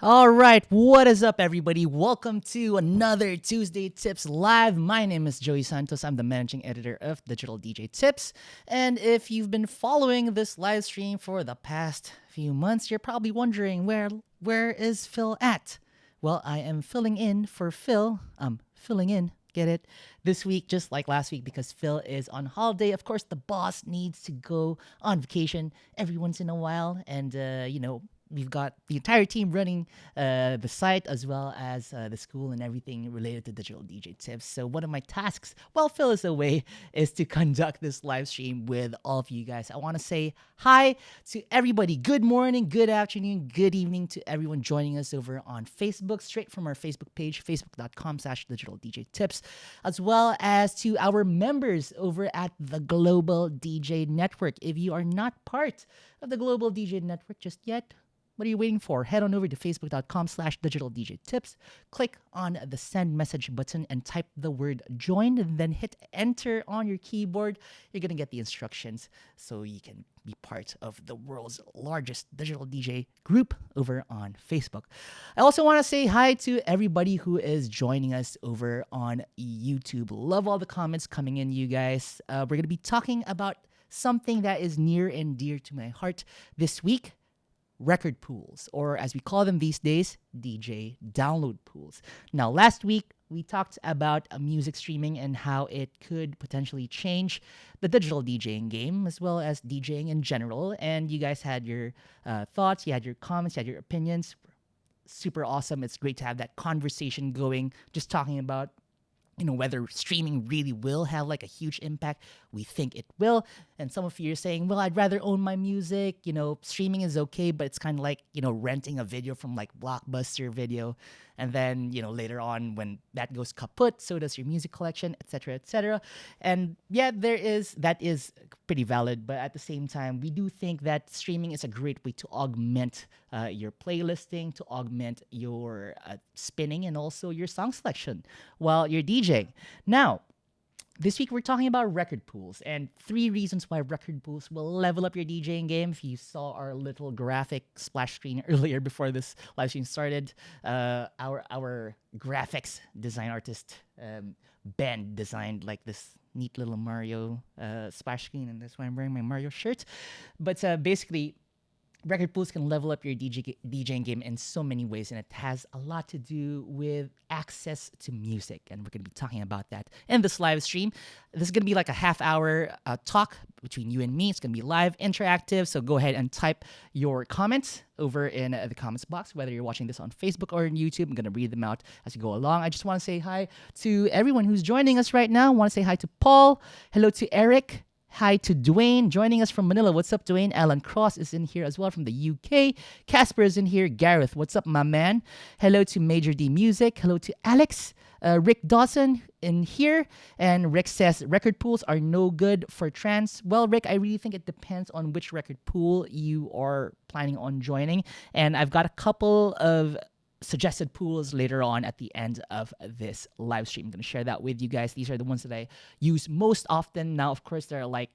All right, what is up, everybody? Welcome to another Tuesday Tips Live. My name is Joey Santos. I'm the managing editor of Digital DJ Tips. And if you've been following this live stream for the past few months, you're probably wondering where is Phil at? Well, I am filling in for Phil. I'm filling in. Get it? This week, just like last week, because Phil is on holiday. Of course, the boss needs to go on vacation every once in a while, and we've got the entire team running the site as well as the school and everything related to digital DJ tips. So one of my tasks while Phil is away is to conduct this live stream with all of you guys. I want to say hi to everybody. Good morning, good afternoon, good evening to everyone joining us over on Facebook, straight from our Facebook page, facebook.com/digital DJ tips, as well as to our members over at the Global DJ Network. If you are not part of the Global DJ Network just yet, what are you waiting for? Head on over to facebook.com/digital DJ tips, click on the send message button and type the word join, and then hit enter on your keyboard. You're going to get the instructions so you can be part of the world's largest digital DJ group over on Facebook. I also want to say hi to everybody who is joining us over on YouTube. Love all the comments coming in, you guys. We're going to be talking about something that is near and dear to my heart this week: record pools, or as we call them these days, DJ download pools. Now, last week, we talked about music streaming and how it could potentially change the digital DJing game as well as DJing in general. And you guys had your thoughts, you had your comments, you had your opinions. Super awesome. It's great to have that conversation going, just talking about whether streaming really will have like a huge impact. We think it will. And some of you are saying, well, I'd rather own my music. Streaming is okay, but it's kind of like, renting a video from like Blockbuster Video. And then, later on when that goes kaput, so does your music collection, etc., etc. And yeah, that is pretty valid. But at the same time, we do think that streaming is a great way to augment your playlisting, to augment your spinning, and also your song selection while you're DJing. Now, this week we're talking about record pools and 3 reasons why record pools will level up your DJing game. If you saw our little graphic splash screen earlier before this live stream started, our graphics design artist Ben designed like this neat little Mario splash screen, and that's why I'm wearing my Mario shirt. But basically, record pools can level up your DJing game in so many ways, and it has a lot to do with access to music. And we're going to be talking about that in this live stream. This is going to be like a half-hour talk between you and me. It's going to be live, interactive, so go ahead and type your comments over in the comments box, whether you're watching this on Facebook or on YouTube. I'm going to read them out as we go along. I just want to say hi to everyone who's joining us right now. I want to say hi to Paul. Hello to Eric. Hi to Dwayne joining us from Manila. What's up, Dwayne? Alan Cross is in here as well from the UK. Casper is in here. Gareth, what's up, my man? Hello to Major D Music. Hello to Alex. Rick Dawson in here. And Rick says, record pools are no good for trance. Well, Rick, I really think it depends on which record pool you are planning on joining. And I've got a couple of suggested pools later on at the end of this live stream. I'm going to share that with you guys. These are the ones that I use most often. Now, of course, there are like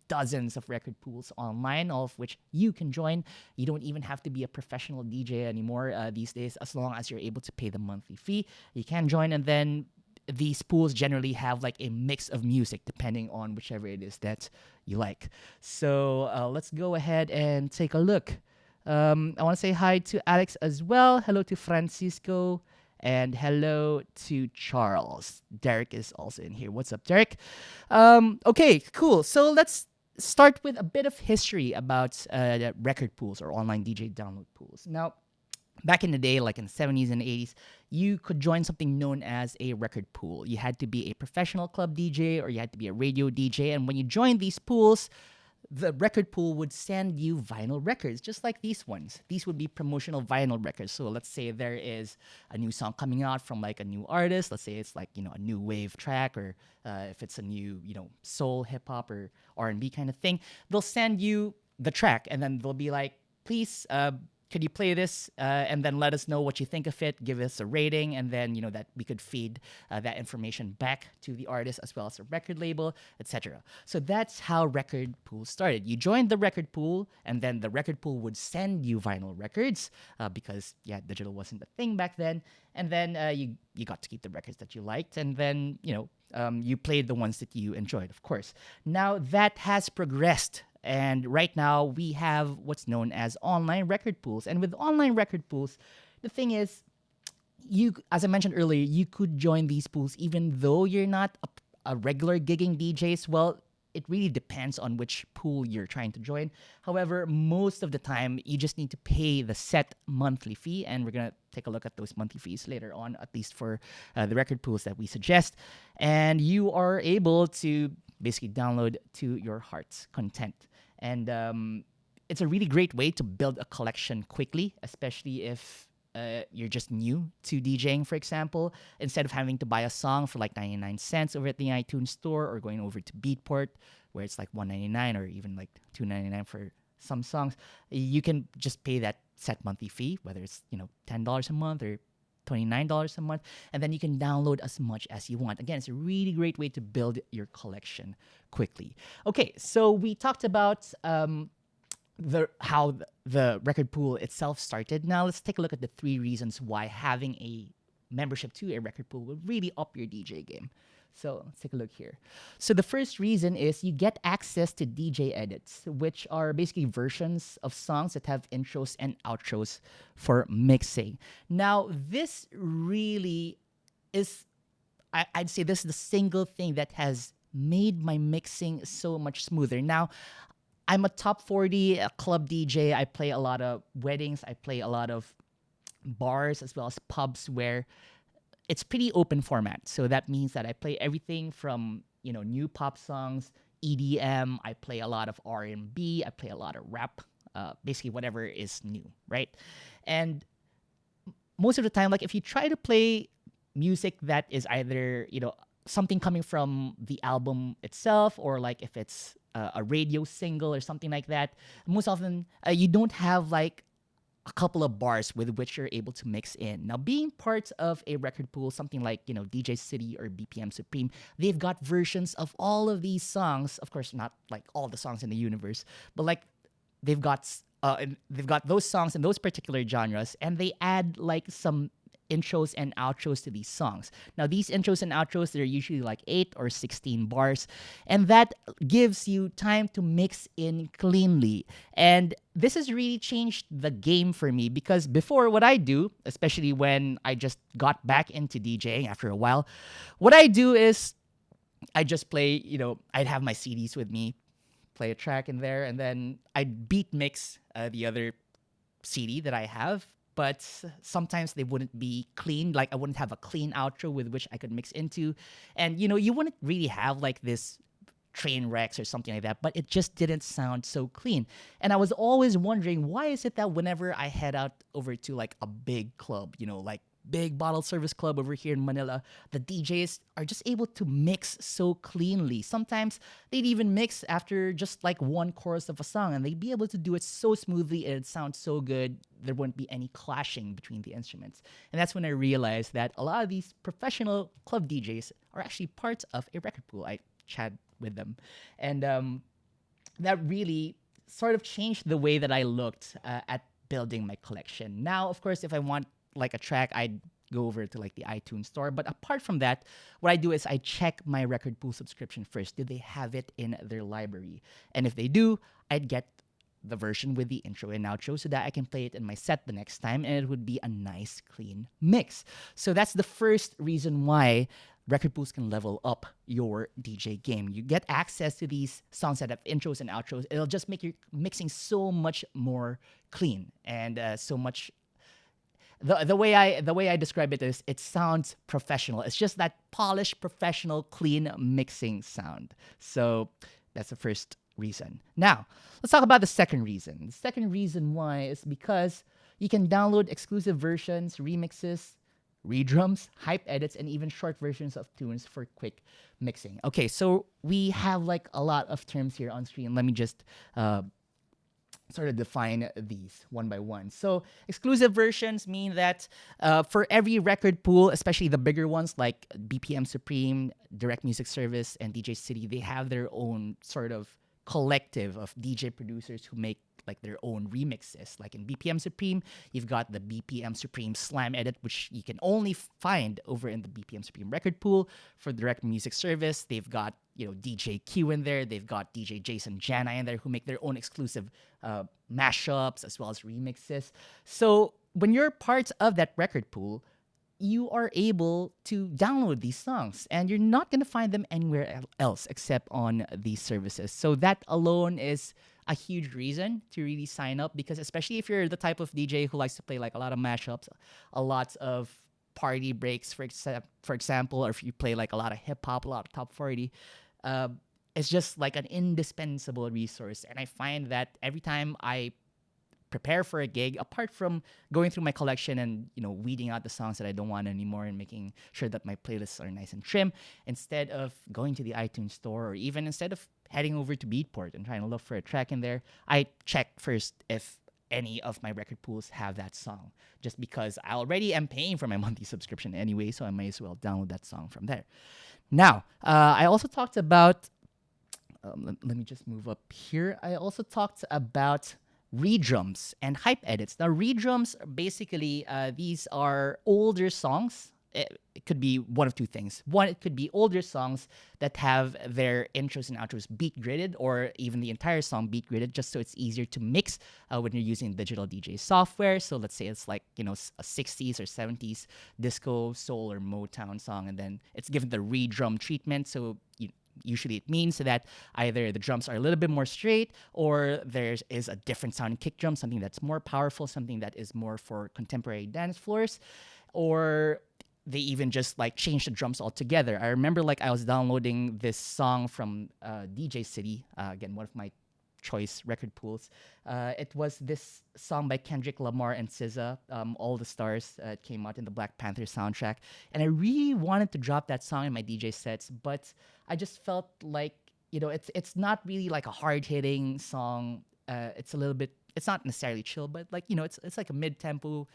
dozens of record pools online, all of which you can join. You don't even have to be a professional DJ anymore these days, as long as you're able to pay the monthly fee. You can join, and then these pools generally have like a mix of music depending on whichever it is that you like. So let's go ahead and take a look. I want to say hi to Alex as well. Hello to Francisco. And hello to Charles. Derek is also in here. What's up, Derek? Okay, cool. So let's start with a bit of history about record pools or online DJ download pools. Now, back in the day, like in the 70s and 80s, you could join something known as a record pool. You had to be a professional club DJ or you had to be a radio DJ. And when you joined these pools, the record pool would send you vinyl records, just like these ones. These would be promotional vinyl records. So let's say there is a new song coming out from like a new artist. Let's say it's like, a new wave track, or if it's a new, soul, hip hop, or R&B kind of thing. They'll send you the track, and then they'll be like, please could you play this and then let us know what you think of it, give us a rating, and then that we could feed that information back to the artist as well as the record label, etc. So that's how record pool started. You joined the record pool, and then the record pool would send you vinyl records because digital wasn't a thing back then, and then you got to keep the records that you liked, and then you played the ones that you enjoyed, of course. Now that has progressed. And right now, we have what's known as online record pools. And with online record pools, the thing is, as I mentioned earlier, you could join these pools even though you're not a regular gigging DJs. Well, it really depends on which pool you're trying to join. However, most of the time, you just need to pay the set monthly fee. And we're going to take a look at those monthly fees later on, at least for the record pools that we suggest. And you are able to basically download to your heart's content. And it's a really great way to build a collection quickly, especially if you're just new to DJing, for example. Instead of having to buy a song for like 99 cents over at the iTunes store, or going over to Beatport, where it's like $1.99 or even like $2.99 for some songs, you can just pay that set monthly fee, whether it's $10 a month or $29 a month, and then you can download as much as you want. Again, it's a really great way to build your collection quickly. Okay, so we talked about how the record pool itself started. Now let's take a look at the 3 reasons why having a membership to a record pool will really up your DJ game. So let's take a look here. So the first reason is you get access to DJ edits, which are basically versions of songs that have intros and outros for mixing. Now, this really is, I'd say this is the single thing that has made my mixing so much smoother. Now, I'm a top 40 club DJ. I play a lot of weddings. I play a lot of bars as well as pubs where it's pretty open format. So that means that I play everything from, new pop songs, EDM. I play a lot of R&B. I play a lot of rap, basically whatever is new, right? And most of the time, like if you try to play music that is either, something coming from the album itself, or like if it's a radio single or something like that, most often you don't have like a couple of bars with which you're able to mix in. Now, being part of a record pool, something like, DJcity or BPM Supreme, they've got versions of all of these songs. Of course, not like all the songs in the universe, but like they've got those songs in those particular genres, and they add like some intros and outros to these songs. Now, these intros and outros, they're usually like 8 or 16 bars, and that gives you time to mix in cleanly. And this has really changed the game for me, because before, what I do, especially when I just got back into DJing after a while, what I do is I just play, I'd have my CDs with me, play a track in there, and then I'd beat mix the other CD that I have. But sometimes they wouldn't be clean. Like I wouldn't have a clean outro with which I could mix into. And, you wouldn't really have like this train wrecks or something like that, but it just didn't sound so clean. And I was always wondering, why is it that whenever I head out over to like a big club, like big bottle service club over here in Manila, the DJs are just able to mix so cleanly. Sometimes they'd even mix after just like one chorus of a song, and they'd be able to do it so smoothly and it sounds so good. There wouldn't be any clashing between the instruments. And that's when I realized that a lot of these professional club DJs are actually part of a record pool. I chat with them. And that really sort of changed the way that I looked at building my collection. Now, of course, if I want like a track, I'd go over to like the iTunes store. But apart from that, what I do is I check my record pool subscription first. Do they have it in their library? And if they do, I'd get the version with the intro and outro so that I can play it in my set the next time, and it would be a nice, clean mix. So that's the first reason why record pools can level up your DJ game. You get access to these songs that have intros and outros. It'll just make your mixing so much more clean and so much. The way I describe it is, it sounds professional. It's just that polished, professional, clean mixing sound. So that's the first reason. Now, let's talk about the second reason. The second reason why is because you can download exclusive versions, remixes, redrums, hype edits, and even short versions of tunes for quick mixing. Okay, so we have like a lot of terms here on screen. Let me just sort of define these one by one. So exclusive versions mean that for every record pool, especially the bigger ones like BPM Supreme, Direct Music Service, and DJcity, they have their own sort of collective of DJ producers who make like their own remixes. Like in BPM Supreme, you've got the BPM Supreme Slam Edit, which you can only find over in the BPM Supreme record pool. For Direct Music Service, they've got DJ Q in there. They've got DJ Jason Jana in there who make their own exclusive mashups as well as remixes. So when you're part of that record pool, you are able to download these songs and you're not going to find them anywhere else except on these services. So that alone is a huge reason to really sign up, because especially if you're the type of DJ who likes to play like a lot of mashups, a lot of party breaks, for example, or if you play like a lot of hip hop, a lot of top 40, uh, it's just like an indispensable resource. And I find that every time I prepare for a gig, apart from going through my collection and weeding out the songs that I don't want anymore and making sure that my playlists are nice and trim, instead of going to the iTunes store, or even instead of heading over to Beatport and trying to look for a track in there, I check first if any of my record pools have that song, just because I already am paying for my monthly subscription anyway, so I might as well download that song from there. Now, I also talked about let me just move up here. I also talked about redrums and hype edits. Now, redrums basically these are older songs. It could be one of two things. One, it could be older songs that have their intros and outros beat gridded, or even the entire song beat gridded, just so it's easier to mix when you're using digital DJ software. So let's say it's like a 60s or 70s disco, soul, or Motown song, and then it's given the redrum treatment. So usually it means that either the drums are a little bit more straight, or there is a different sounding kick drum, something that's more powerful, something that is more for contemporary dance floors, or they even just like change the drums altogether. I remember like I was downloading this song from DJcity, again, one of my choice record pools. It was this song by Kendrick Lamar and SZA, All the Stars. It came out in the Black Panther soundtrack. And I really wanted to drop that song in my DJ sets, but I just felt like, it's not really like a hard-hitting song. It's a little bit, it's not necessarily chill, but like, it's like a mid-tempo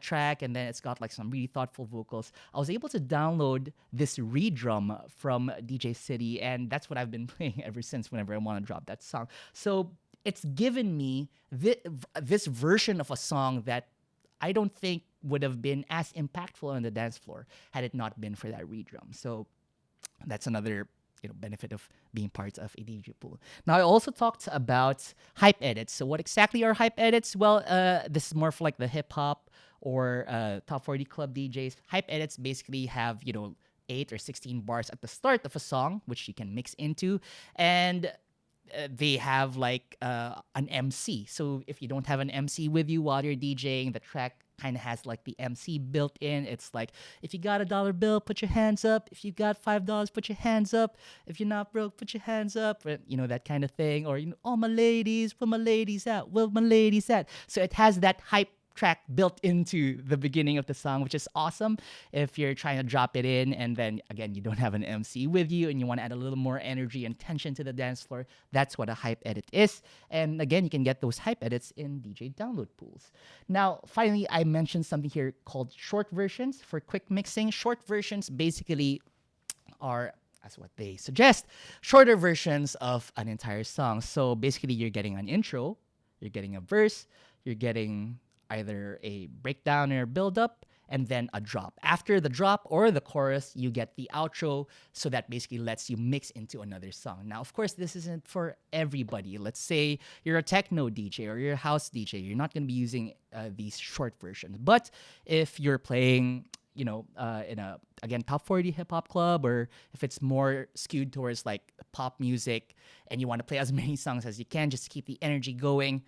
track, and then it's got like some really thoughtful vocals. I was able to download this redrum from DJcity, and that's what I've been playing ever since whenever I want to drop that song. So it's given me this version of a song that I don't think would have been as impactful on the dance floor had it not been for that redrum. So that's another benefit of being part of a DJ pool. Now, I also talked about hype edits. So what exactly are hype edits? Well, this is more for like the hip hop or top 40 club DJs. Hype edits basically have 8 or 16 bars at the start of a song, which you can mix into, and they have like an MC. So if you don't have an MC with you while you're DJing, the track kind of has like the MC built in. It's like, if you got $1 bill, put your hands up. If you got $5, put your hands up. If you're not broke, put your hands up. That kind of thing. Or all my ladies, where my ladies at? Where my ladies at? So it has that hype track built into the beginning of the song, which is awesome if you're trying to drop it in and then again you don't have an MC with you and you want to add a little more energy and tension to the dance floor. That's what a hype edit is. And again, you can get those hype edits in DJ download pools. Now, finally, I mentioned something here called short versions for quick mixing. Short versions basically are, as what they suggest, shorter versions of an entire song. So basically you're getting an intro, you're getting a verse, you're getting either a breakdown or build up, and then a drop. After the drop or the chorus, you get the outro, so that basically lets you mix into another song. Now, of course, this isn't for everybody. Let's say you're a techno DJ or you're a house DJ. You're not going to be using these short versions. But if you're playing in a, again, top 40 hip hop club, or if it's more skewed towards like pop music and you want to play as many songs as you can just to keep the energy going,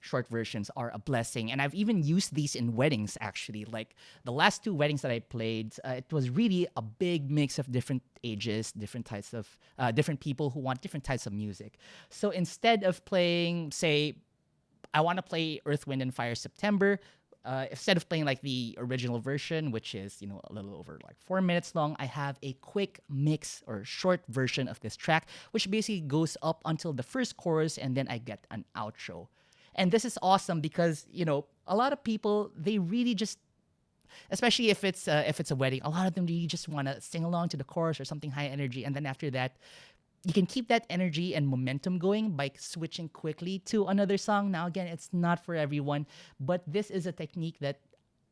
short versions are a blessing. And I've even used these in weddings, actually. Like the last 2 weddings that I played, it was really a big mix of different ages, different types of, different people who want different types of music. So instead of playing, say, I want to play Earth, Wind, and Fire September, instead of playing like the original version, which is, a little over like 4 minutes long, I have a quick mix or short version of this track, which basically goes up until the first chorus, and then I get an outro. And this is awesome because, a lot of people, they really just, especially if it's a wedding, a lot of them really just want to sing along to the chorus or something high energy, and then after that, you can keep that energy and momentum going by switching quickly to another song. Now, again, it's not for everyone, but this is a technique that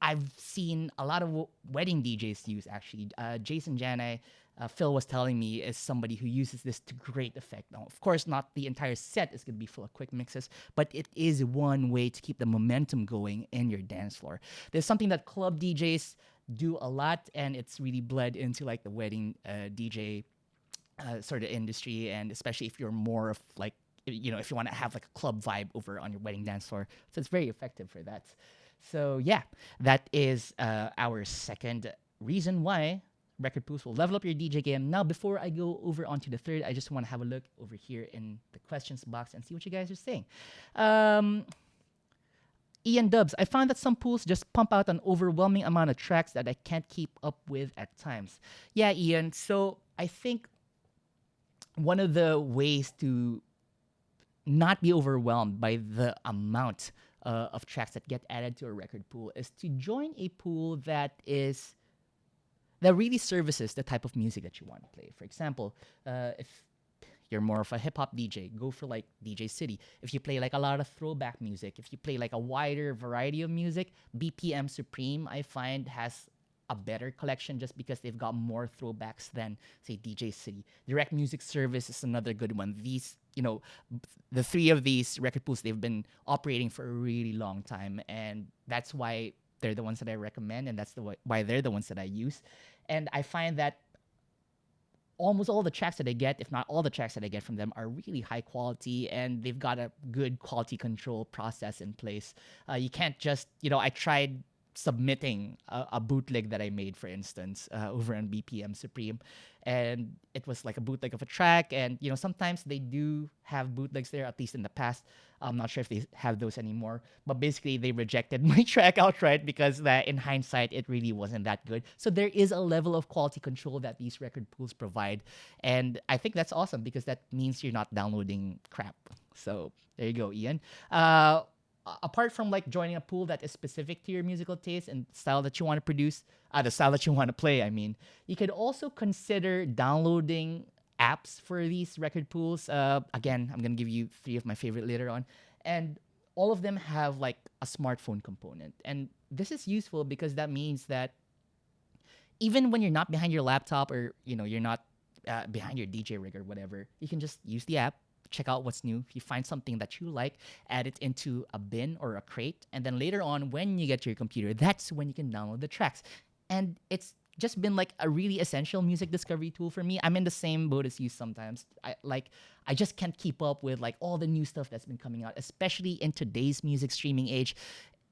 I've seen a lot of wedding DJs use. Actually, Jason Janai, Phil was telling me, is somebody who uses this to great effect. Now, of course, not the entire set is going to be full of quick mixes, but it is one way to keep the momentum going in your dance floor. There's something that club DJs do a lot, and it's really bled into like the wedding DJ sort of industry, and especially if you're more of like, if you want to have like a club vibe over on your wedding dance floor. So it's very effective for that. So yeah, that is our second reason why record pools will level up your DJ game. Now, before I go over onto the third, I just want to have a look over here in the questions box and see what you guys are saying. Ian Dubs, I found that some pools just pump out an overwhelming amount of tracks that I can't keep up with at times. Yeah, Ian. So I think one of the ways to not be overwhelmed by the amount of tracks that get added to a record pool is to join a pool that really services the type of music that you want to play. For example, if you're more of a hip hop DJ, go for like DJcity. If you play like a lot of throwback music, if you play like a wider variety of music, BPM Supreme, I find, has a better collection just because they've got more throwbacks than, say, DJcity. Direct Music Service is another good one. These, the three of these record pools, they've been operating for a really long time, and that's why they're the ones that I recommend, and that's why they're the ones that I use. And I find that almost all the tracks that I get, if not all the tracks that I get from them, are really high quality, and they've got a good quality control process in place. You can't just, I tried submitting a bootleg that I made, for instance, over on BPM Supreme, and it was like a bootleg of a track. And sometimes they do have bootlegs there, at least in the past. I'm not sure if they have those anymore, but basically they rejected my track outright because that, in hindsight, it really wasn't that good. So there is a level of quality control that these record pools provide, and I think that's awesome because that means you're not downloading crap. So there you go, Ian. Apart from like joining a pool that is specific to your musical taste and style that you want to produce, the style that you want to play, I mean, you could also consider downloading apps for these record pools. Again, I'm going to give you three of my favorite later on. And all of them have like a smartphone component. And this is useful because that means that even when you're not behind your laptop or, you're not behind your DJ rig or whatever, you can just use the app, check out what's new. If you find something that you like, add it into a bin or a crate. And then later on, when you get to your computer, that's when you can download the tracks. And it's just been like a really essential music discovery tool for me. I'm in the same boat as you sometimes. I just can't keep up with like all the new stuff that's been coming out, especially in today's music streaming age.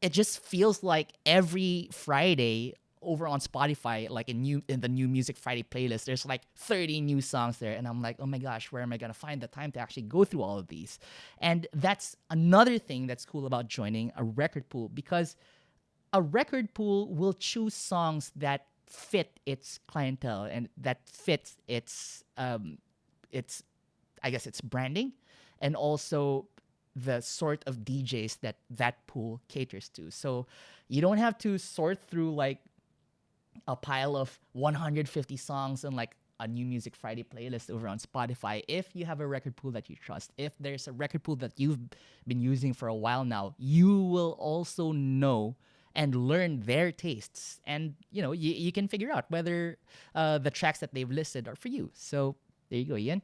It just feels like every Friday over on Spotify, like in the new Music Friday playlist, there's like 30 new songs there, and I'm like, oh my gosh, where am I gonna find the time to actually go through all of these? And that's another thing that's cool about joining a record pool, because a record pool will choose songs that fit its clientele and that fits its I guess its branding, and also the sort of DJs that pool caters to. So you don't have to sort through like a pile of 150 songs and like a new Music Friday playlist over on Spotify. If you have a record pool that you trust, if there's a record pool that you've been using for a while now, you will also know and learn their tastes. And, you can figure out whether the tracks that they've listed are for you. So there you go, Ian.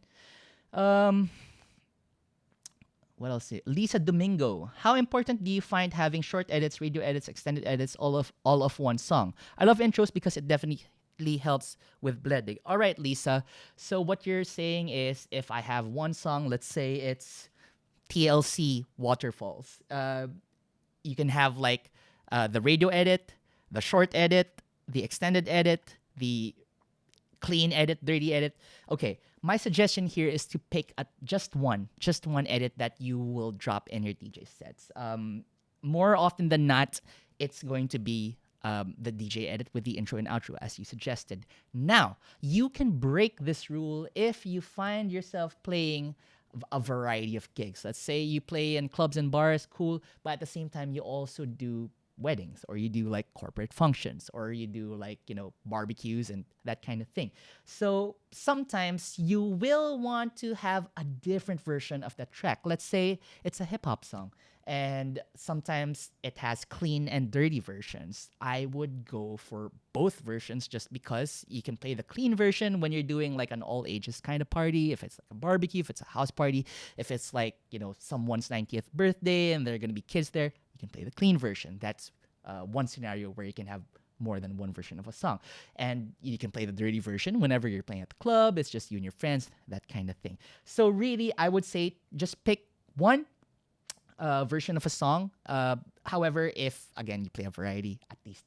What else? Lisa Domingo. How important do you find having short edits, radio edits, extended edits, all of one song? I love intros because it definitely helps with blending. All right, Lisa. So what you're saying is, if I have one song, let's say it's TLC Waterfalls, you can have like the radio edit, the short edit, the extended edit, the clean edit, dirty edit. Okay, my suggestion here is to pick just one edit that you will drop in your DJ sets. More often than not, it's going to be the DJ edit with the intro and outro, as you suggested. Now, you can break this rule if you find yourself playing a variety of gigs. Let's say you play in clubs and bars, cool, but at the same time you also do weddings, or you do like corporate functions, or you do like, barbecues and that kind of thing. So sometimes you will want to have a different version of that track. Let's say it's a hip hop song, and sometimes it has clean and dirty versions. I would go for both versions, just because you can play the clean version when you're doing like an all ages kind of party, if it's like a barbecue, if it's a house party, if it's like, someone's 90th birthday and there are going to be kids there, you can play the clean version. That's one scenario where you can have more than one version of a song. And you can play the dirty version whenever you're playing at the club. It's just you and your friends, that kind of thing. So really, I would say just pick one version of a song. However, if again you play a variety, at least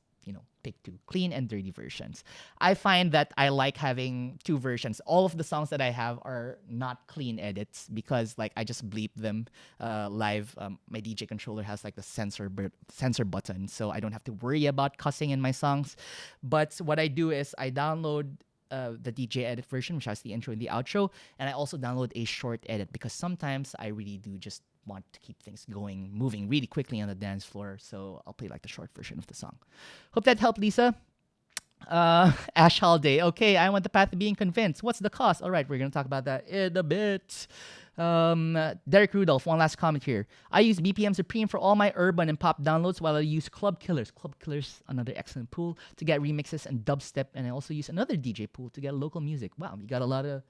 pick two clean and dirty versions. I find that I like having two versions. All of the songs that I have are not clean edits, because like I just bleep them live. My DJ controller has like the censor button, so I don't have to worry about cussing in my songs. But what I do is I download the DJ edit version, which has the intro and the outro, and I also download a short edit, because sometimes I really do just want to keep things moving really quickly on the dance floor. So I'll play like the short version of the song. Hope that helped, Lisa. Ash Holiday. Okay, I want the path to being convinced. What's the cost? All right, we're gonna talk about that in a bit. Derek Rudolph, one last comment here. I use BPM Supreme for all my urban and pop downloads, while I use Club Killers. Club Killers, another excellent pool to get remixes and dubstep, and I also use another DJ pool to get local music. Wow, you got a lot of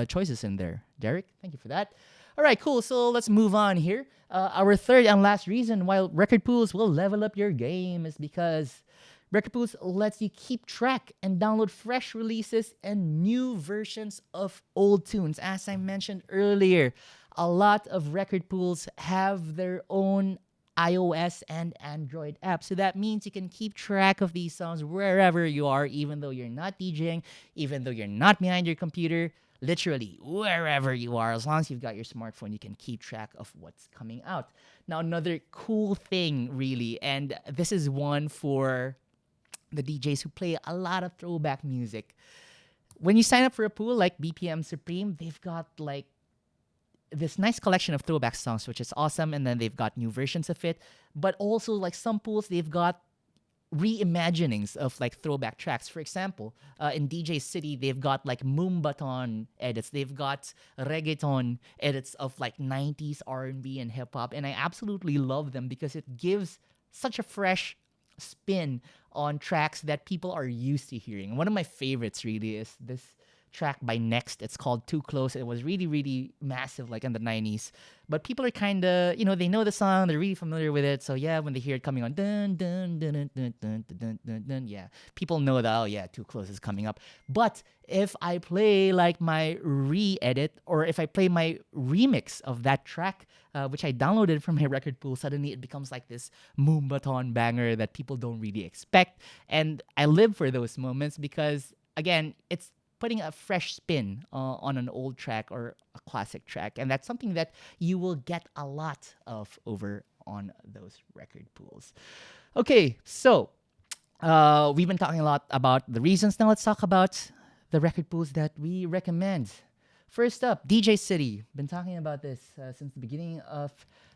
choices in there, Derek. Thank you for that. All right, cool. So let's move on here. Our third and last reason why record pools will level up your game is because record pools lets you keep track and download fresh releases and new versions of old tunes. As I mentioned earlier, a lot of record pools have their own iOS and Android apps. So that means you can keep track of these songs wherever you are, even though you're not DJing, even though you're not behind your computer. Literally, wherever you are, as long as you've got your smartphone, you can keep track of what's coming out. Now, another cool thing, really, and this is one for the DJs who play a lot of throwback music. When you sign up for a pool like BPM Supreme, they've got like this nice collection of throwback songs, which is awesome, and then they've got new versions of it. But also, like some pools, they've got reimaginings of like throwback tracks. For example, in DJcity, they've got like Moombaton edits. They've got reggaeton edits of like 90s R&B and hip hop, and I absolutely love them because it gives such a fresh spin on tracks that people are used to hearing. One of my favorites really is this track by Next. It's called Too Close. It was really, really massive like in the 90s. But people are kind of, they know the song. They're really familiar with it. So yeah, when they hear it coming on, dun, dun, dun, dun, dun, dun, dun, dun, dun, yeah, people know that, oh yeah, Too Close is coming up. But if I play like my re-edit, or if I play my remix of that track, which I downloaded from my record pool, suddenly it becomes like this Moombaton banger that people don't really expect. And I live for those moments because, again, it's putting a fresh spin on an old track or a classic track. And that's something that you will get a lot of over on those record pools. Okay, so we've been talking a lot about the reasons. Now let's talk about the record pools that we recommend. First up, DJcity. Been talking about this since the beginning of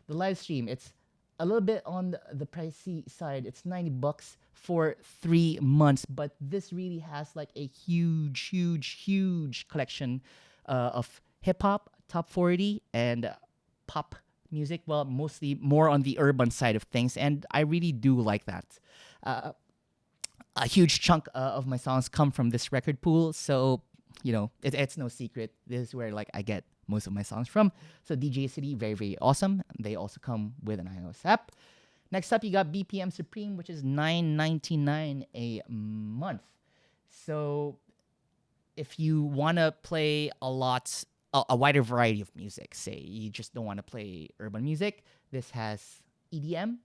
the live stream. It's a little bit on the pricey side. It's $90 for 3 months, but this really has like a huge collection of hip hop, top 40, and pop music. Well, mostly more on the urban side of things, and I really do like that. A huge chunk of my songs come from this record pool, so it's no secret. This is where like I get most of my songs from. So DJcity, very awesome. They also come with an iOS app. Next up, you got BPM Supreme, which is $9.99 a month. So if you want to play a wider variety of music, say you just don't want to play urban music, this has EDM,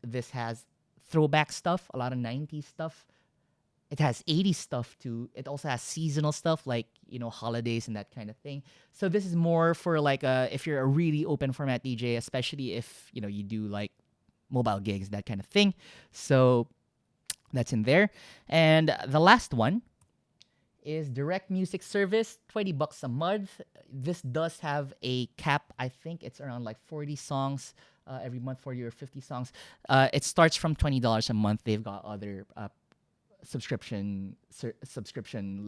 this has throwback stuff, a lot of 90s stuff. It has 80s stuff too. It also has seasonal stuff like, holidays and that kind of thing. So this is more for like if you're a really open format DJ, especially if, you do like mobile gigs, that kind of thing. So that's in there. And the last one is direct music service, $20 a month. This does have a cap. I think it's around like 40 songs every month, 40 or 50 songs. It starts from $20 a month. They've got other subscription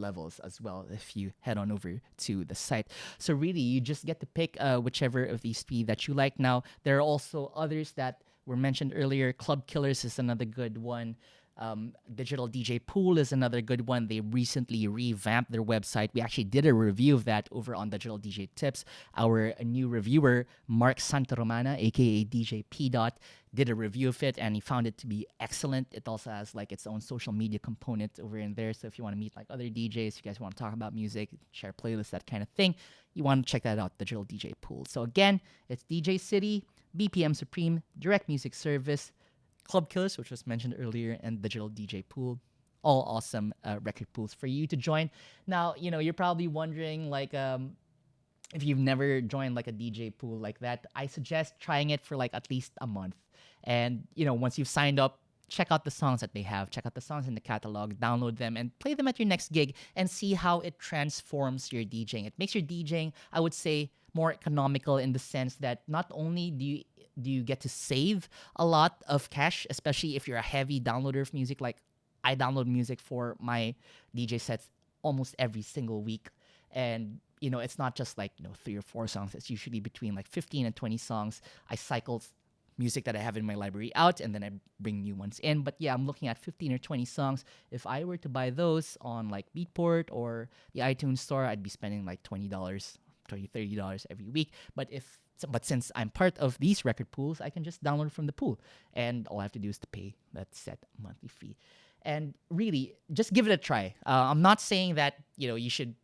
levels as well if you head on over to the site. So really, you just get to pick whichever of these three that you like. Now there are also others that were mentioned earlier. Club Killers is another good one. Digital DJ Pool is another good one. They recently revamped their website. We actually did a review of that over on Digital DJ Tips. Our new reviewer, Mark Santaromana, aka DJ P. Dot, did a review of it and he found it to be excellent. It also has like its own social media component over in there. So if you want to meet like other DJs, you guys want to talk about music, share playlists, that kind of thing, you want to check that out, Digital DJ Pool. So again, it's DJcity, BPM Supreme, Direct Music Service, Club Killers, which was mentioned earlier, and Digital DJ Pool. All awesome record pools for you to join. Now, you're probably wondering, like, if you've never joined like a DJ pool like that, I suggest trying it for like at least a month. And, once you've signed up, check out the songs that they have, check out the songs in the catalog, download them, and play them at your next gig and see how it transforms your DJing. It makes your DJing, I would say, more economical in the sense that not only do you get to save a lot of cash, especially if you're a heavy downloader of music. Like I download music for my DJ sets almost every single week. And, it's not just like, 3 or 4 songs. It's usually between like 15 and 20 songs. I cycle music that I have in my library out and then I bring new ones in. But yeah, I'm looking at 15 or 20 songs. If I were to buy those on like Beatport or the iTunes store, I'd be spending like $20, $30 every week. But since I'm part of these record pools, I can just download from the pool. And all I have to do is to pay that set monthly fee. And really, just give it a try. I'm not saying that, you should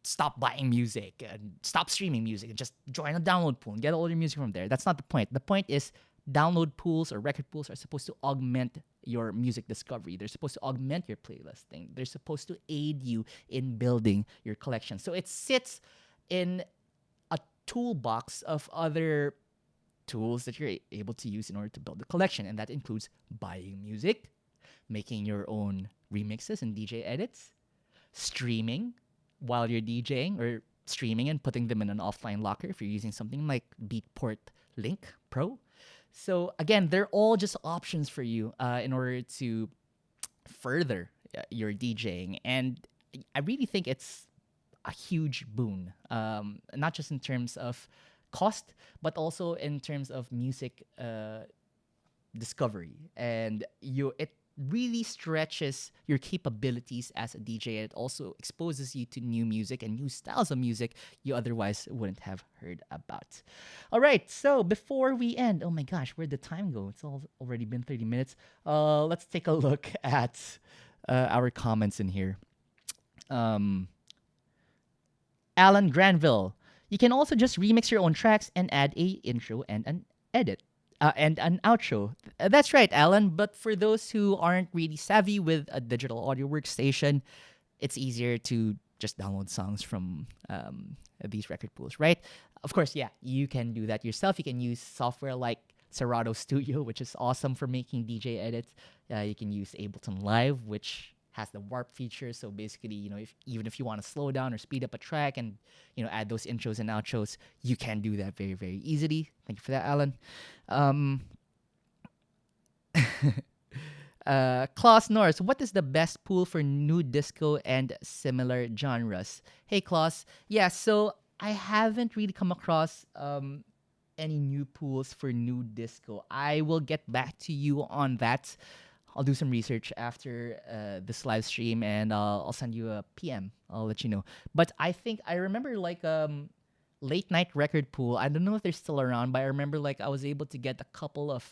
stop buying music and stop streaming music and just join a download pool and get all your music from there. That's not the point. The point is download pools or record pools are supposed to augment your music discovery. They're supposed to augment your playlisting. They're supposed to aid you in building your collection. So it sits in a toolbox of other tools that you're able to use in order to build a collection. And that includes buying music, making your own remixes and DJ edits, streaming while you're DJing or streaming and putting them in an offline locker if you're using something like Beatport Link Pro. So again, they're all just options for you in order to further your DJing. And I really think it's a huge boon, not just in terms of cost, but also in terms of music discovery. And it really stretches your capabilities as a DJ. It also exposes you to new music and new styles of music you otherwise wouldn't have heard about. All right, so before we end, oh my gosh, where'd the time go? It's already been 30 minutes. Let's take a look at our comments in here. Alan Granville, you can also just remix your own tracks and add a intro and an edit. And an outro. That's right, Alan. But for those who aren't really savvy with a digital audio workstation, it's easier to just download songs from these record pools, right? Of course, yeah, you can do that yourself. You can use software like Serato Studio, which is awesome for making DJ edits. You can use Ableton Live, which has the warp feature. So basically, even if you want to slow down or speed up a track and, add those intros and outros, you can do that very, very easily. Thank you for that, Alan. Klaus Norris, what is the best pool for new disco and similar genres? Hey, Klaus. Yeah, so I haven't really come across any new pools for new disco. I will get back to you on that. I'll do some research after this live stream and I'll send you a PM. I'll let you know. But I think I remember like late night record pool. I don't know if they're still around, but I remember like I was able to get a couple of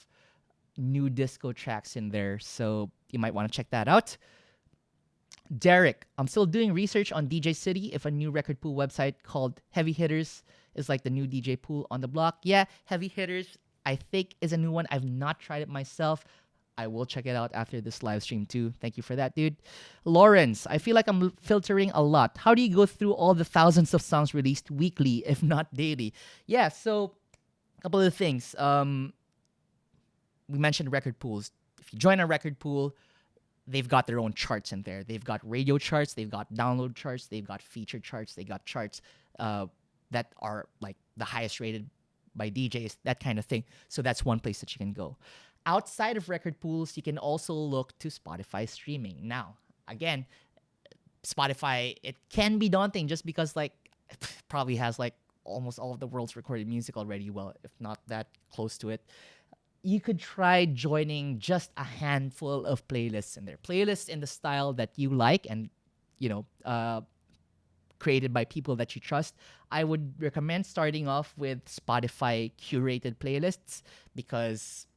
new disco tracks in there. So you might want to check that out. Derek, I'm still doing research on DJcity if a new record pool website called Heavy Hitters is like the new DJ pool on the block. Yeah, Heavy Hitters I think is a new one. I've not tried it myself. I will check it out after this live stream too. Thank you for that, dude. Lawrence, I feel like I'm filtering a lot. How do you go through all the thousands of songs released weekly, if not daily? Yeah, so a couple of things. We mentioned record pools. If you join a record pool, they've got their own charts in there. They've got radio charts, they've got download charts, they've got feature charts, they got charts uh, that are like the highest rated by DJs, that kind of thing. So that's one place that you can go. Outside of record pools, you can also look to Spotify streaming. Now, again, Spotify, it can be daunting just because like it probably has like almost all of the world's recorded music already. Well, if not that close to it, you could try joining just a handful of playlists in there. Playlists in the style that you like and, you know, created by people that you trust. I would recommend starting off with Spotify curated playlists because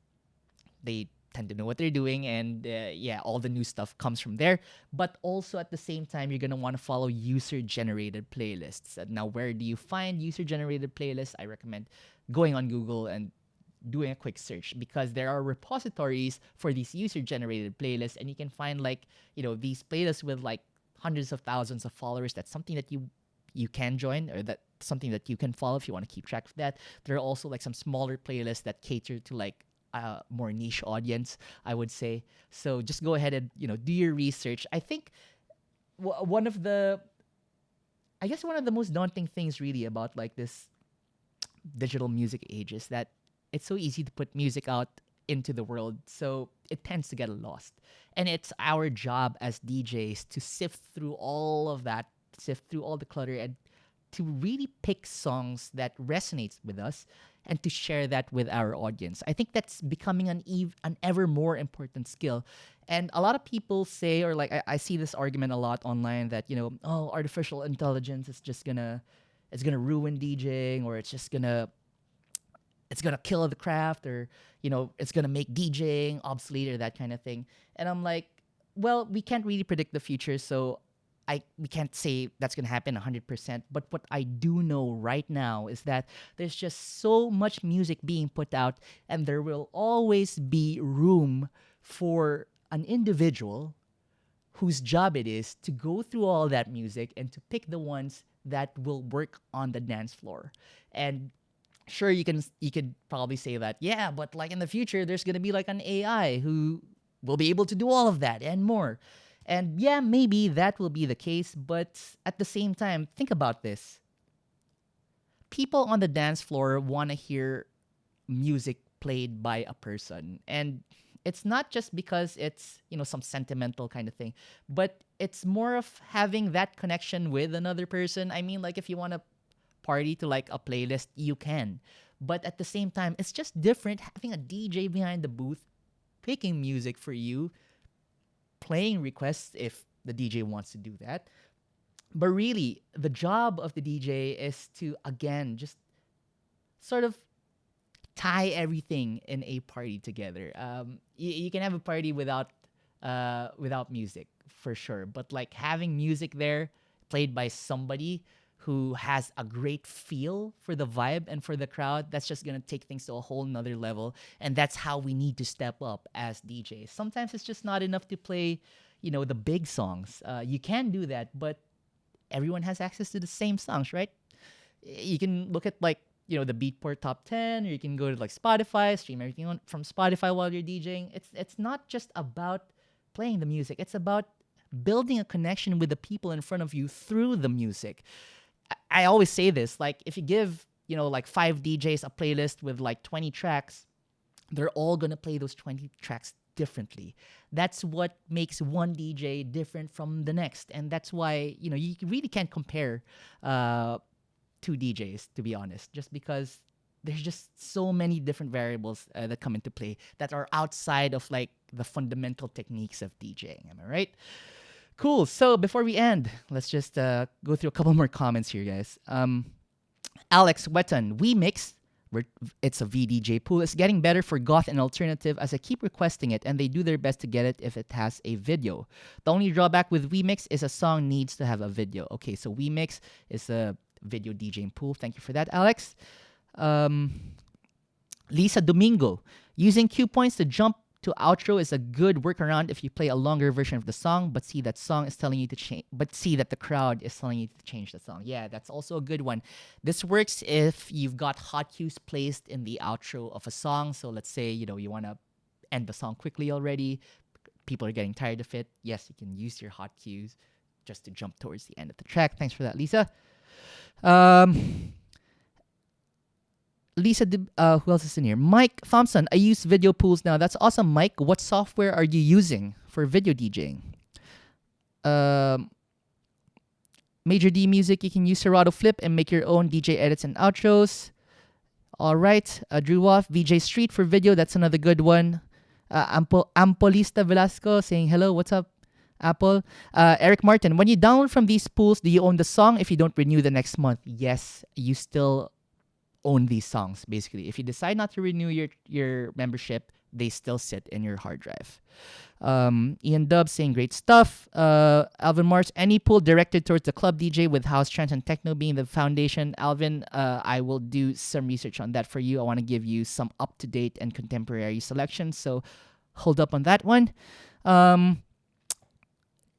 they tend to know what they're doing, and yeah, all the new stuff comes from there. But also at the same time, you're gonna want to follow user generated playlists. Now, where do you find user generated playlists? I recommend going on Google and doing a quick search, because there are repositories for these user generated playlists, and you can find like, you know, these playlists with like hundreds of thousands of followers. That's something that you can join, or that something that you can follow if you want to keep track of that. There are also like some smaller playlists that cater to like more niche audience, I would say. So just go ahead and, you know, do your research. I think one of the, I guess one of the most daunting things really about like this digital music age is that it's so easy to put music out into the world, so it tends to get lost. And it's our job as DJs to sift through all of that, sift through all the clutter, and to really pick songs that resonates with us and to share that with our audience. I think that's becoming an ever more important skill. And a lot of people say, or like I see this argument a lot online, that, you know, oh, artificial intelligence is just gonna, it's gonna ruin DJing, or it's gonna kill the craft, or, you know, it's gonna make DJing obsolete, or that kind of thing. And I'm like, well, we can't really predict the future, so we can't say that's gonna happen 100%. But what I do know right now is that there's just so much music being put out, and there will always be room for an individual whose job it is to go through all that music and to pick the ones that will work on the dance floor. And sure, you could probably say that, yeah, but like in the future there's going to be like an AI who will be able to do all of that and more. And yeah, maybe that will be the case, but at the same time, think about this. People on the dance floor want to hear music played by a person, and it's not just because it's, you know, some sentimental kind of thing, but it's more of having that connection with another person. I mean, like if you want to party to like a playlist, you can. But at the same time, it's just different having a DJ behind the booth picking music for you, playing requests if the DJ wants to do that. But really, the job of the DJ is to, again, just sort of tie everything in a party together. You can have a party without music for sure, but like having music there played by somebody who has a great feel for the vibe and for the crowd, that's just gonna take things to a whole nother level. And that's how we need to step up as DJs. Sometimes it's just not enough to play, you know, the big songs. You can do that, but everyone has access to the same songs, right? You can look at like, you know, the Beatport top 10, or you can go to like Spotify, stream everything from Spotify while you're DJing. It's not just about playing the music. It's about building a connection with the people in front of you through the music. I always say this, like if you give, you know, like 5 DJs a playlist with like 20 tracks, they're all going to play those 20 tracks differently. That's what makes one DJ different from the next. And that's why, you know, you really can't compare two DJs, to be honest, just because there's just so many different variables that come into play that are outside of like the fundamental techniques of DJing. Am I right? Cool. So before we end, let's just go through a couple more comments here, guys. Alex Wetton, We Mix, it's a VDJ pool. It's getting better for goth and alternative as I keep requesting it, and they do their best to get it if it has a video. The only drawback with WeMix is a song needs to have a video. Okay, so WeMix is a video DJing pool. Thank you for that, Alex. Lisa Domingo, using cue points to jump to outro is a good workaround if you play a longer version of the song, but see that the crowd is telling you to change the song. Yeah, that's also a good one. This works if you've got hot cues placed in the outro of a song. So let's say, you know, you want to end the song quickly already, people are getting tired of it, yes, you can use your hot cues just to jump towards the end of the track. Thanks for that, Lisa. Um, who else is in here? Mike Thompson. I use video pools now. That's awesome, Mike. What software are you using for video DJing? Um, Major D Music. You can use Serato Flip and make your own DJ edits and outros. All right. Drew Woff. VJ Street for video. That's another good one. Ampolista Velasco saying hello. What's up, Apple? Eric Martin. When you download from these pools, do you own the song if you don't renew the next month? Yes, you still own these songs, basically. If you decide not to renew your membership, they still sit in your hard drive. Ian Dub saying great stuff. Alvin Mars, any pool directed towards the club DJ with house, trance, and techno being the foundation. Alvin, I will do some research on that for you. I want to give you some up-to-date and contemporary selections, so hold up on that one.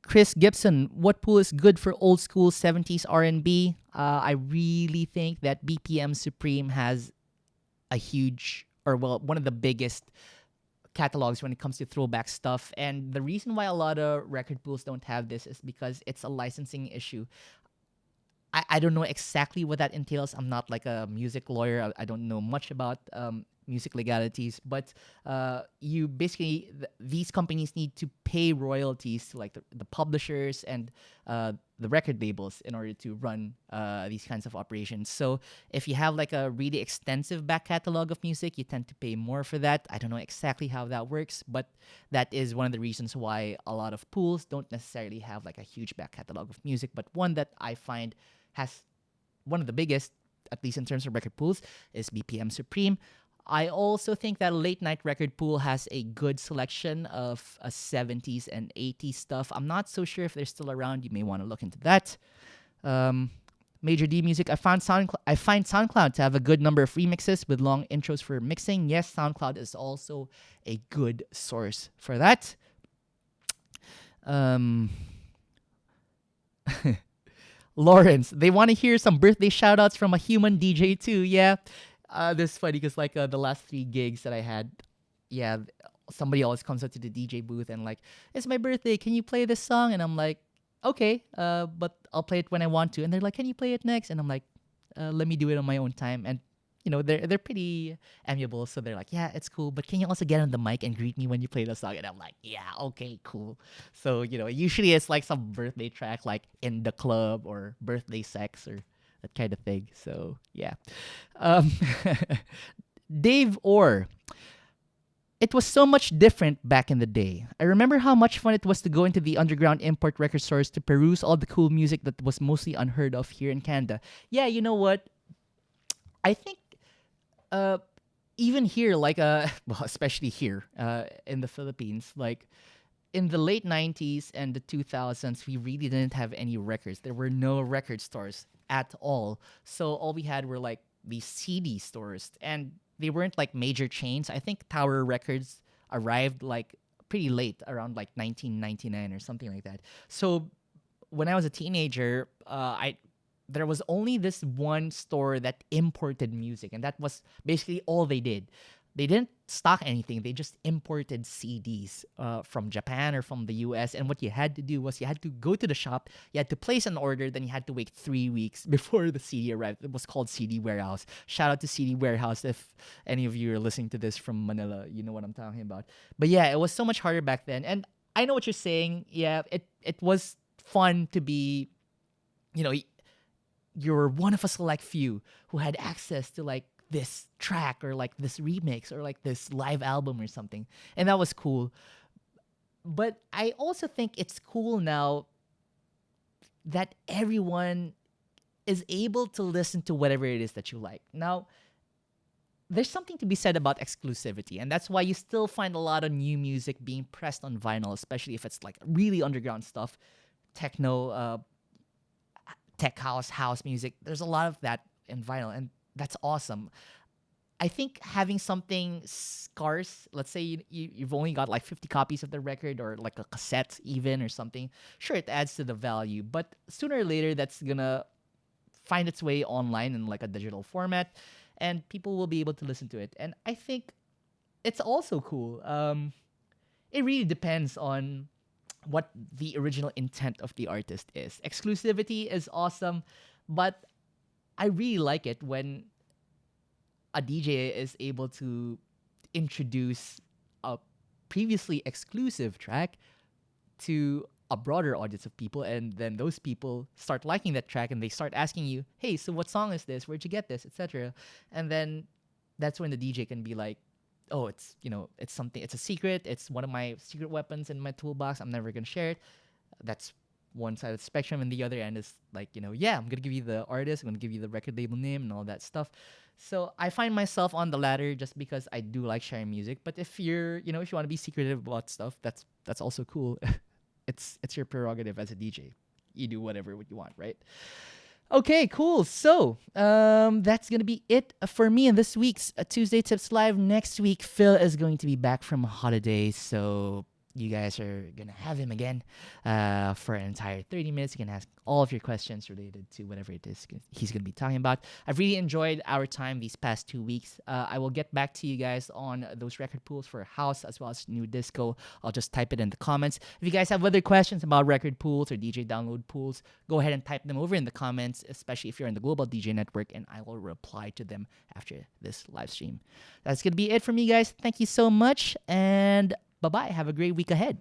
Chris Gibson, what pool is good for old school 70s R&B? I really think that BPM Supreme has a huge, one of the biggest catalogs when it comes to throwback stuff. And the reason why a lot of record pools don't have this is because it's a licensing issue. I don't know exactly what that entails. I'm not like a music lawyer. I don't know much about music legalities, but you basically these companies need to pay royalties to like the publishers and the record labels in order to run these kinds of operations. So if you have like a really extensive back catalog of music, you tend to pay more for that. I don't know exactly how that works, but that is one of the reasons why a lot of pools don't necessarily have like a huge back catalog of music, but one that I find has one of the biggest, at least in terms of record pools, is BPM Supreme. I also think that Late Night Record Pool has a good selection of 70s and 80s stuff. I'm not so sure if they're still around. You may want to look into that. Major D Music. I find SoundCloud to have a good number of remixes with long intros for mixing. Yes, SoundCloud is also a good source for that. Lawrence, they want to hear some birthday shout-outs from a human DJ too. Yeah. This is funny because like the last 3 gigs that I had, yeah, somebody always comes up to the DJ booth and like, it's my birthday, can you play this song? And I'm like, okay, but I'll play it when I want to. And they're like, can you play it next? And I'm like, let me do it on my own time. And you know, they're pretty amiable, so they're like, yeah, it's cool, but can you also get on the mic and greet me when you play the song? And I'm like, yeah, okay, cool. So, you know, usually it's like some birthday track like In the Club or Birthday Sex or that kind of thing. So, yeah. Dave Orr. It was so much different back in the day. I remember how much fun it was to go into the underground import record stores to peruse all the cool music that was mostly unheard of here in Canada. Yeah, you know what? I think even here, like, well, especially here in the Philippines, like, in the late 90s and the 2000s, we really didn't have any records. There were no record stores at all. So all we had were, like, these CD stores. And they weren't, like, major chains. I think Tower Records arrived, like, pretty late, around, like, 1999 or something like that. So when I was a teenager, there was only this one store that imported music, and that was basically all they did. They didn't stock anything. They just imported CDs from Japan or from the US. And what you had to do was you had to go to the shop, you had to place an order, then you had to wait 3 weeks before the CD arrived. It was called CD Warehouse. Shout out to CD Warehouse if any of you are listening to this from Manila. You know what I'm talking about. But yeah, it was so much harder back then. And I know what you're saying. Yeah, it was fun to be, you know, you're one of a select few who had access to like this track or like this remix or like this live album or something. And that was cool. But I also think it's cool now that everyone is able to listen to whatever it is that you like. Now, there's something to be said about exclusivity, and that's why you still find a lot of new music being pressed on vinyl, especially if it's like really underground stuff, techno, tech house music. There's a lot of that in vinyl, and that's awesome. I think having something scarce, let's say you've only got like 50 copies of the record or like a cassette even or something, sure, it adds to the value, but sooner or later that's gonna find its way online in like a digital format and people will be able to listen to it. And I think it's also cool. it really depends on what the original intent of the artist is. Exclusivity is awesome, but I really like it when a DJ is able to introduce a previously exclusive track to a broader audience of people, and then those people start liking that track and they start asking you, hey, so what song is this, where'd you get this, etc. And then that's when the DJ can be like, oh, it's, it's something, it's a secret, it's one of my secret weapons in my toolbox, I'm never gonna share it. That's one side of the spectrum, and the other end is like, yeah, I'm gonna give you the artist, I'm gonna give you the record label name and all that stuff. So I find myself on the latter just because I do like sharing music. But if you're, if you want to be secretive about stuff, that's also cool. It's your prerogative as a DJ. You do whatever you want, right? Okay, cool. So that's gonna be it for me in this week's Tuesday Tips Live. Next week, Phil is going to be back from holidays, so you guys are gonna have him again for an entire 30 minutes. You can ask all of your questions related to whatever it is he's gonna be talking about. I've really enjoyed our time these past 2 weeks. I will get back to you guys on those record pools for house as well as new disco. I'll just type it in the comments. If you guys have other questions about record pools or DJ download pools, go ahead and type them over in the comments, especially if you're in the Global DJ Network, and I will reply to them after this live stream. That's gonna be it from me, guys. Thank you so much, and bye-bye. Have a great week ahead.